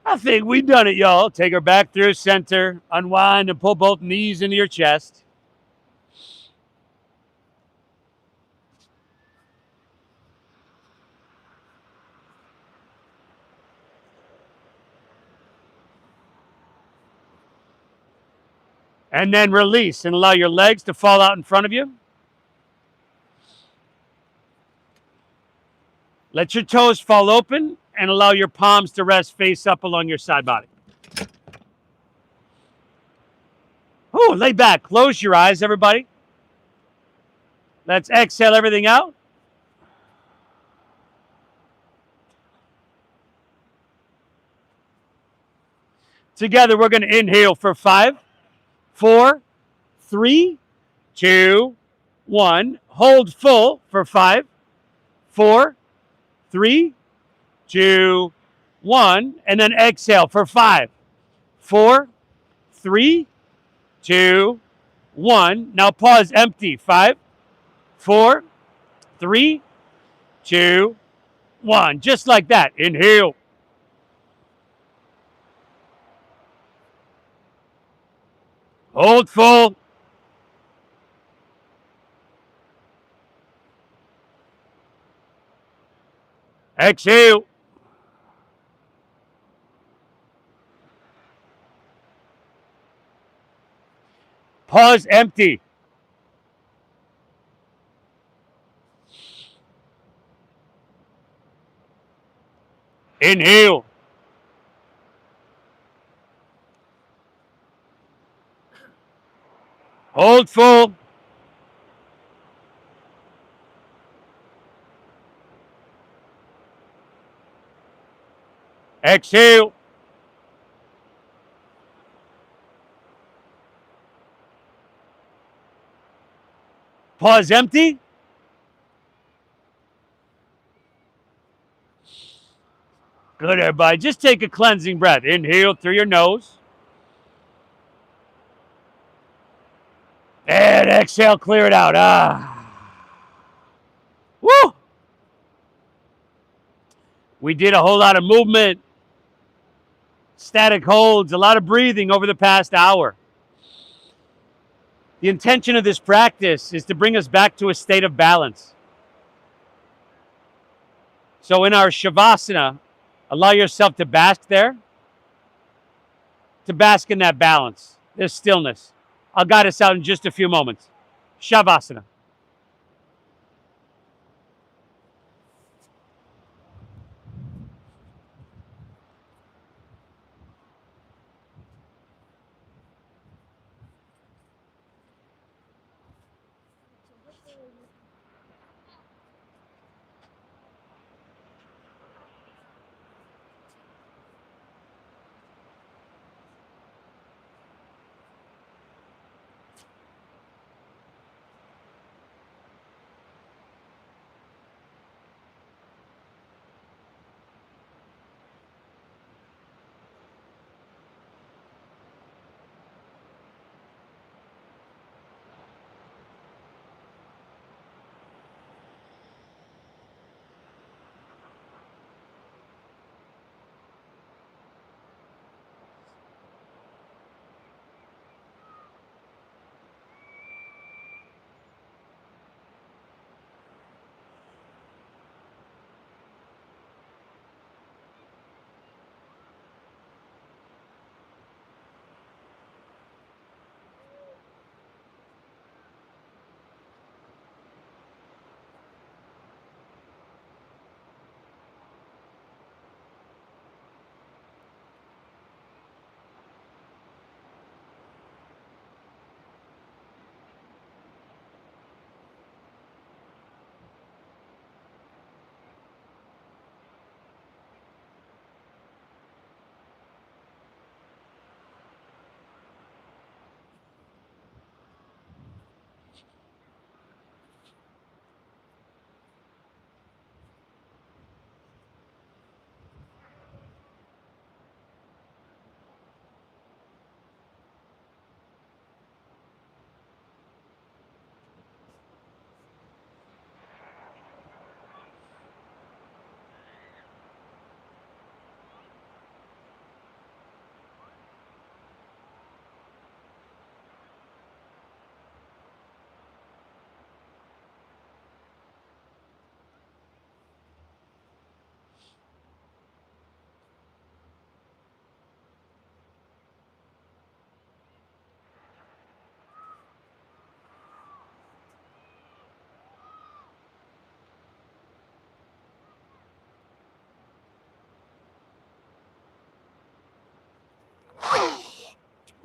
I think we've done it, y'all. Take her back through center, unwind, and pull both knees into your chest. And then release and allow your legs to fall out in front of you. Let your toes fall open and allow your palms to rest face up along your side body. Ooh, lay back. Close your eyes, everybody. Let's exhale everything out. Together, we're going to inhale for 5, 4, 3, 2, 1. Hold full for 5, 4, 3, 2, 1. And then exhale for 5, 4, 3, 2, 1. Now pause empty. 5, 4, 3, 2, 1. Just like that. Inhale. Hold full. Exhale. Pause empty. Inhale. Hold full. Exhale. Pause empty. Good, everybody. Just take a cleansing breath. Inhale through your nose. And exhale, clear it out. Woo! We did a whole lot of movement, static holds, a lot of breathing over the past hour. The intention of this practice is to bring us back to a state of balance. So in our Shavasana, allow yourself to bask there, to bask in that balance, this stillness. I'll guide us out in just a few moments. Shavasana.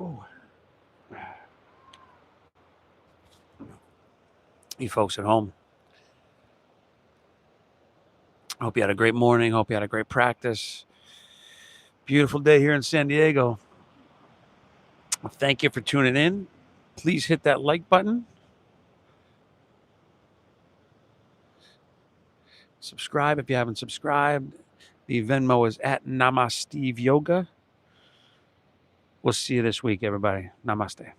Ooh. You folks at home, I hope you had a great morning. Hope you had a great practice. Beautiful day here in San Diego. Thank you for tuning in. Please hit that like button. Subscribe if you haven't subscribed. The Venmo is at Namasteve Yoga. We'll see you this week, everybody. Namaste.